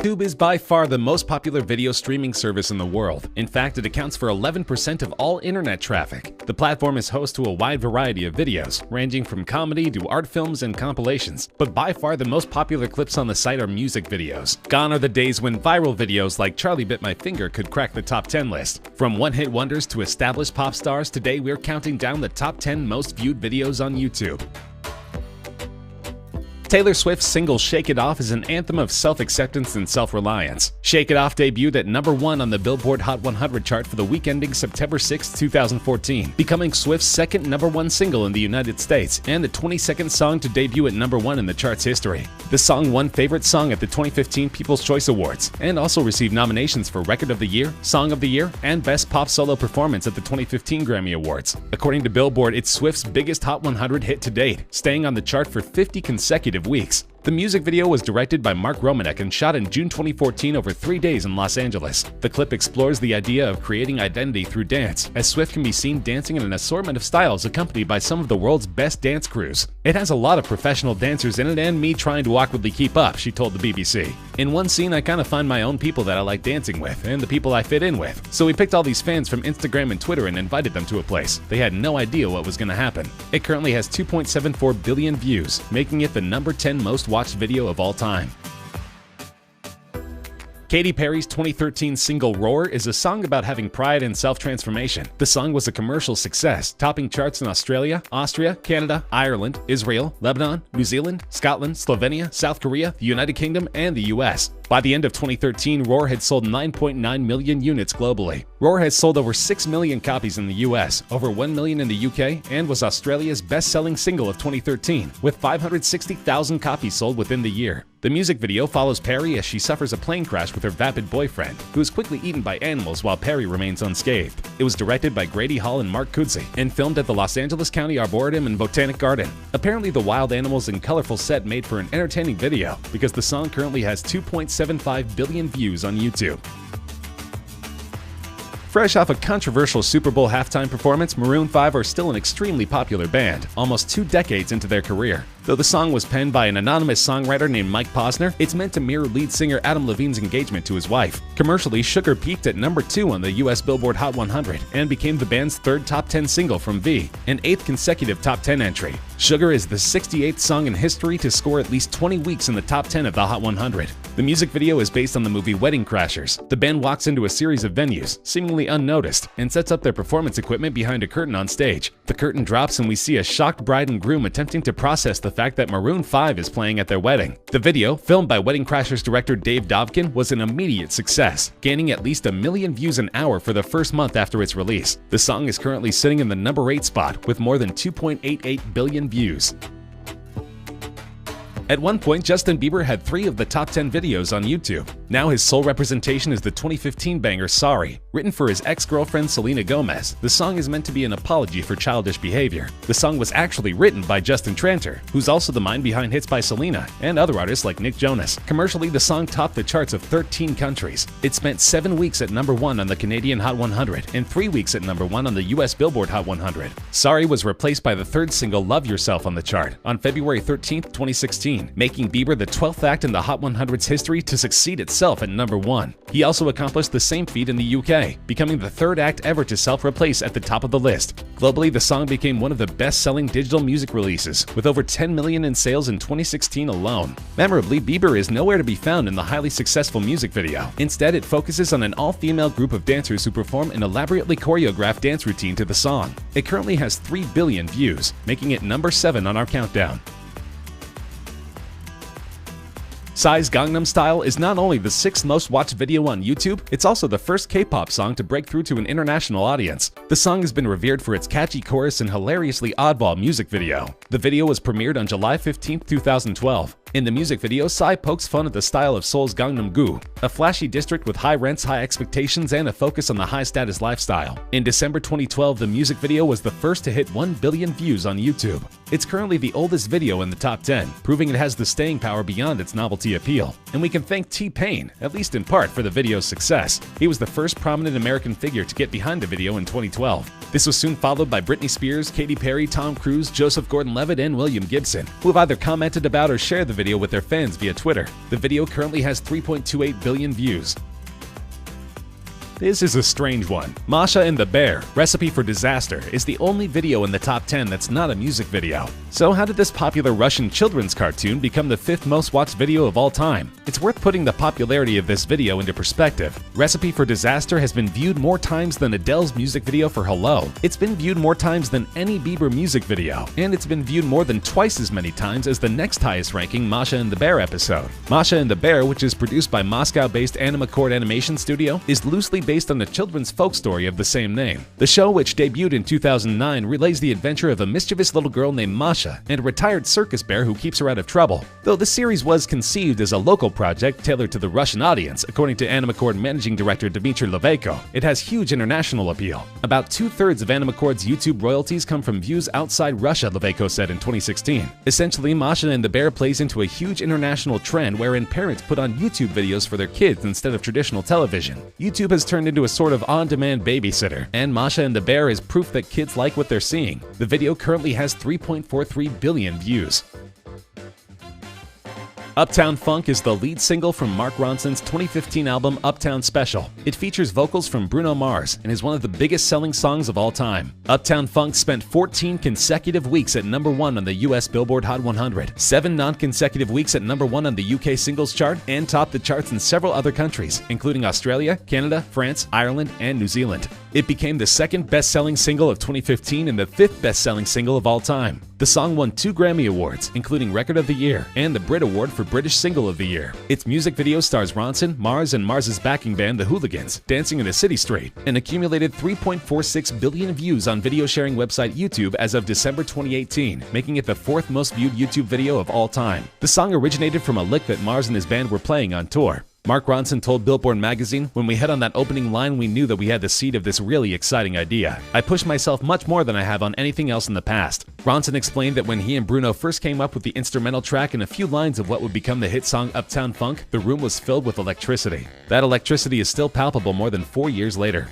YouTube is by far the most popular video streaming service in the world. In fact, it accounts for 11% of all internet traffic. The platform is host to a wide variety of videos, ranging from comedy to art films and compilations, but by far the most popular clips on the site are music videos. Gone are the days when viral videos like Charlie Bit My Finger could crack the top 10 list. From one-hit wonders to established pop stars, today we're counting down the top 10 most viewed videos on YouTube. Taylor Swift's single Shake It Off is an anthem of self-acceptance and self-reliance. Shake It Off debuted at #1 on the Billboard Hot 100 chart for the week ending September 6, 2014, becoming Swift's second #1 single in the United States and the 22nd song to debut at #1 in the chart's history. The song won Favorite Song at the 2015 People's Choice Awards and also received nominations for Record of the Year, Song of the Year, and Best Pop Solo Performance at the 2015 Grammy Awards. According to Billboard, it's Swift's biggest Hot 100 hit to date, staying on the chart for 50 consecutive weeks. The music video was directed by Mark Romanek and shot in June 2014 over 3 days in Los Angeles. The clip explores the idea of creating identity through dance, as Swift can be seen dancing in an assortment of styles accompanied by some of the world's best dance crews. "It has a lot of professional dancers in it and me trying to awkwardly keep up," she told the BBC. "In one scene, I kind of find my own people that I like dancing with and the people I fit in with. So we picked all these fans from Instagram and Twitter and invited them to a place. They had no idea what was going to happen." It currently has 2.74 billion views, making it the #10 most watched video of all time. Katy Perry's 2013 single Roar is a song about having pride and self-transformation. The song was a commercial success, topping charts in Australia, Austria, Canada, Ireland, Israel, Lebanon, New Zealand, Scotland, Slovenia, South Korea, the United Kingdom, and the US. By the end of 2013, Roar had sold 9.9 million units globally. Roar has sold over 6 million copies in the US, over 1 million in the UK, and was Australia's best-selling single of 2013, with 560,000 copies sold within the year. The music video follows Perry as she suffers a plane crash with her vapid boyfriend, who is quickly eaten by animals while Perry remains unscathed. It was directed by Grady Hall and Mark Kudzi, and filmed at the Los Angeles County Arboretum and Botanic Garden. Apparently, the wild animals and colorful set made for an entertaining video, because the song currently has 2.75 billion views on YouTube. Fresh off a controversial Super Bowl halftime performance, Maroon 5 are still an extremely popular band, almost 2 decades into their career. Though the song was penned by an anonymous songwriter named Mike Posner, it's meant to mirror lead singer Adam Levine's engagement to his wife. Commercially, Sugar peaked at #2 on the US Billboard Hot 100 and became the band's third top 10 single from V, an 8th consecutive top 10 entry. Sugar is the 68th song in history to score at least 20 weeks in the top 10 of the Hot 100. The music video is based on the movie Wedding Crashers. The band walks into a series of venues, seemingly unnoticed, and sets up their performance equipment behind a curtain on stage. The curtain drops and we see a shocked bride and groom attempting to process the fact that Maroon 5 is playing at their wedding. The video, filmed by Wedding Crashers director Dave Dobkin, was an immediate success, gaining at least 1 million views an hour for the first month after its release. The song is currently sitting in the #8 spot with more than 2.88 billion views. At one point, Justin Bieber had 3 of the top 10 videos on YouTube. Now his sole representation is the 2015 banger Sorry. Written for his ex-girlfriend Selena Gomez, the song is meant to be an apology for childish behavior. The song was actually written by Justin Tranter, who's also the mind behind hits by Selena and other artists like Nick Jonas. Commercially, the song topped the charts of 13 countries. It spent 7 weeks at #1 on the Canadian Hot 100 and 3 weeks at #1 on the US Billboard Hot 100. Sorry was replaced by the third single Love Yourself on the chart on February 13, 2016. Making Bieber the 12th act in the Hot 100's history to succeed itself at #1. He also accomplished the same feat in the UK, becoming the 3rd act ever to self-replace at the top of the list. Globally, the song became one of the best-selling digital music releases, with over 10 million in sales in 2016 alone. Memorably, Bieber is nowhere to be found in the highly successful music video. Instead, it focuses on an all-female group of dancers who perform an elaborately choreographed dance routine to the song. It currently has 3 billion views, making it #7 on our countdown. Psy's Gangnam Style is not only the 6th most watched video on YouTube, it's also the first K-pop song to break through to an international audience. The song has been revered for its catchy chorus and hilariously oddball music video. The video was premiered on July 15, 2012. In the music video, Psy pokes fun at the style of Seoul's Gangnam-gu, a flashy district with high rents, high expectations, and a focus on the high-status lifestyle. In December 2012, the music video was the first to hit 1 billion views on YouTube. It's currently the oldest video in the top 10, proving it has the staying power beyond its novelty appeal. And we can thank T-Pain, at least in part, for the video's success. He was the first prominent American figure to get behind the video in 2012. This was soon followed by Britney Spears, Katy Perry, Tom Cruise, Joseph Gordon-Levitt, and William Gibson, who have either commented about or shared the video with their fans via Twitter. The video currently has 3.28 billion views. This is a strange one. Masha and the Bear, Recipe for Disaster, is the only video in the top 10 that's not a music video. So how did this popular Russian children's cartoon become the 5th most watched video of all time? It's worth putting the popularity of this video into perspective. Recipe for Disaster has been viewed more times than Adele's music video for Hello. It's been viewed more times than any Bieber music video. And it's been viewed more than twice as many times as the next highest ranking Masha and the Bear episode. Masha and the Bear, which is produced by Moscow-based Animacord Animation Studio, is loosely based on the children's folk story of the same name. The show, which debuted in 2009, relays the adventure of a mischievous little girl named Masha and a retired circus bear who keeps her out of trouble. Though the series was conceived as a local project tailored to the Russian audience, according to Animacord managing director Dmitry Leveiko, it has huge international appeal. About 2/3 of Animacord's YouTube royalties come from views outside Russia, Leveiko said in 2016. Essentially, Masha and the Bear plays into a huge international trend wherein parents put on YouTube videos for their kids instead of traditional television. YouTube has turned into a sort of on-demand babysitter, and Masha and the Bear is proof that kids like what they're seeing. The video currently has 3.43 billion views. Uptown Funk is the lead single from Mark Ronson's 2015 album Uptown Special. It features vocals from Bruno Mars and is one of the biggest selling songs of all time. Uptown Funk spent 14 consecutive weeks at #1 on the US Billboard Hot 100, 7 non-consecutive weeks at #1 on the UK singles chart, and topped the charts in several other countries, including Australia, Canada, France, Ireland, and New Zealand. It became the 2nd best-selling single of 2015 and the 5th best-selling single of all time. The song won 2 Grammy Awards, including Record of the Year and the Brit Award for British Single of the Year. Its music video stars Ronson, Mars, and Mars's backing band, The Hooligans, dancing in a city street, and accumulated 3.46 billion views on video sharing website YouTube as of December 2018, making it the 4th most viewed YouTube video of all time. The song originated from a lick that Mars and his band were playing on tour. Mark Ronson told Billboard magazine, "When we hit on that opening line, we knew that we had the seed of this really exciting idea. I pushed myself much more than I have on anything else in the past." Ronson explained that when he and Bruno first came up with the instrumental track and a few lines of what would become the hit song Uptown Funk, the room was filled with electricity. That electricity is still palpable more than 4 years later.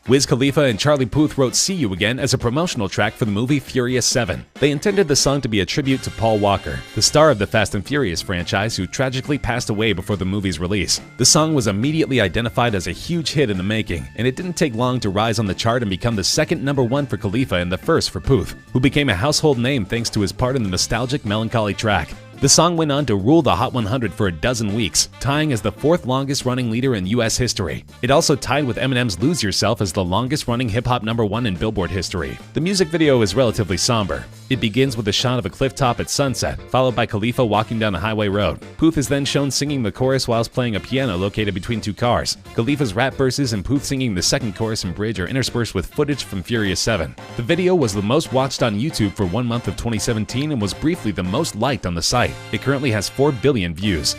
Wiz Khalifa and Charlie Puth wrote See You Again as a promotional track for the movie Furious 7. They intended the song to be a tribute to Paul Walker, the star of the Fast and Furious franchise who tragically passed away before the movie's release. The song was immediately identified as a huge hit in the making, and it didn't take long to rise on the chart and become the 2nd #1 for Khalifa and the 1st for Puth, who became a household name thanks to his part in the nostalgic Melancholy track. The song went on to rule the Hot 100 for a dozen weeks, tying as the 4th longest running leader in US history. It also tied with Eminem's Lose Yourself as the longest running hip-hop #1 in Billboard history. The music video is relatively somber. It begins with a shot of a cliff top at sunset, followed by Khalifa walking down a highway road. Puth is then shown singing the chorus whilst playing a piano located between 2 cars. Khalifa's rap verses and Puth singing the 2nd chorus and bridge are interspersed with footage from Furious 7. The video was the most watched on YouTube for 1 month of 2017 and was briefly the most liked on the site. It currently has 4 billion views.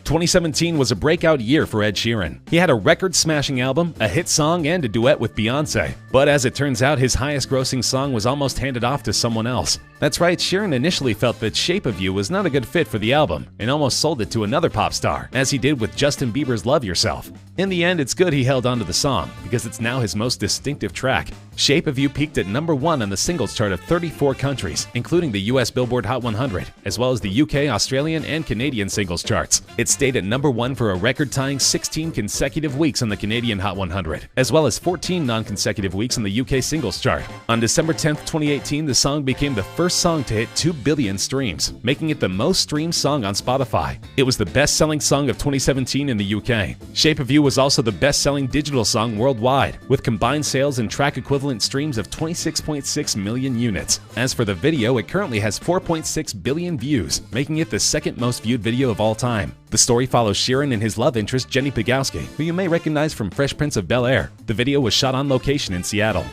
2017 was a breakout year for Ed Sheeran. He had a record-smashing album, a hit song, and a duet with Beyoncé. But as it turns out, his highest-grossing song was almost handed off to someone else. That's right, Sheeran initially felt that Shape of You was not a good fit for the album, and almost sold it to another pop star, as he did with Justin Bieber's Love Yourself. In the end, it's good he held onto the song, because it's now his most distinctive track. Shape of You peaked at #1 on the singles chart of 34 countries, including the US Billboard Hot 100, as well as the UK, Australian, and Canadian singles charts. It stayed at #1 for a record-tying 16 consecutive weeks on the Canadian Hot 100, as well as 14 non-consecutive weeks on the UK singles chart. On December 10th, 2018, the song became the first song to hit 2 billion streams, making it the most streamed song on Spotify. It was the best-selling song of 2017 in the UK. Shape of You was also the best-selling digital song worldwide, with combined sales and track equivalent streams of 26.6 million units. As for the video, it currently has 4.6 billion views, making it the 2nd most viewed video of all time. The story follows Sheeran and his love interest Jenny Pegowski, who you may recognize from Fresh Prince of Bel-Air. The video was shot on location in Seattle.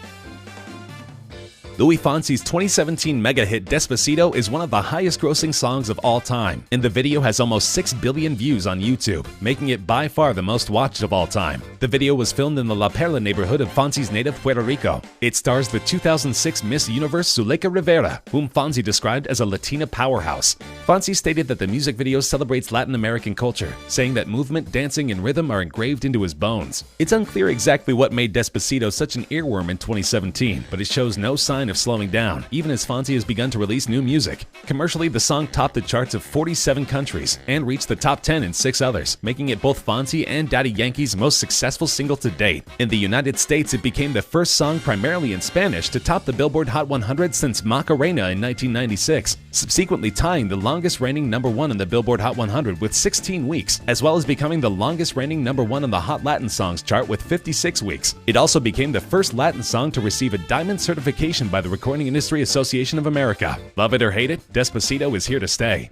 Luis Fonsi's 2017 mega hit Despacito is one of the highest-grossing songs of all time, and the video has almost 6 billion views on YouTube, making it by far the most watched of all time. The video was filmed in the La Perla neighborhood of Fonsi's native Puerto Rico. It stars the 2006 Miss Universe Zuleika Rivera, whom Fonsi described as a Latina powerhouse. Fonsi stated that the music video celebrates Latin American culture, saying that movement, dancing, and rhythm are engraved into his bones. It's unclear exactly what made Despacito such an earworm in 2017, but it shows no sign of slowing down, even as Fonsi has begun to release new music. Commercially, the song topped the charts of 47 countries and reached the top 10 in 6 others, making it both Fonsi and Daddy Yankee's most successful single to date. In the United States, it became the first song primarily in Spanish to top the Billboard Hot 100 since Macarena in 1996, subsequently tying the longest reigning #1 on the Billboard Hot 100 with 16 weeks, as well as becoming the longest reigning #1 on the Hot Latin Songs chart with 56 weeks. It also became the first Latin song to receive a diamond certification by the Recording Industry Association of America. Love it or hate it, Despacito is here to stay.